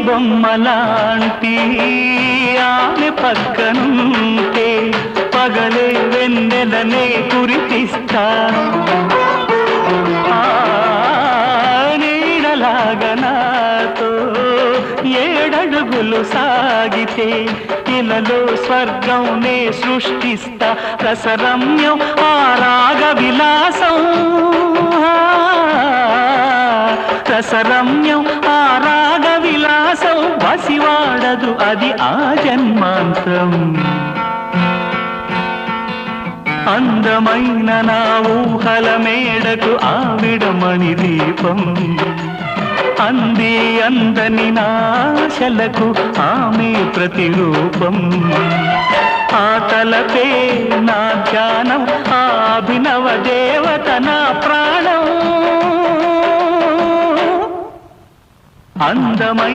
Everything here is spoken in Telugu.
బొమ్మలాంటి ఆమె పక్కనుంటే పగలే వెన్నెలనే కురిపిస్తా నీడలాగా నాతో ఏడడుగులు సాగితే ఇలలో స్వర్గం నే సృష్టిస్తా రసరమ్యం ఆ రాగ విలాసం రసరమ్యం ఆ రాగ విలాసం వసివాడదు అది ఆ జన్మాంతం అందమైన నా ఊహల మేడకు ఆవిడమణి దీపం అంది అందని నాశలకు ఆమె ప్రతిరూపం ఆ తలపే నా ధ్యానం ఆ అభినవ దేవత నా ప్రాణం అందమై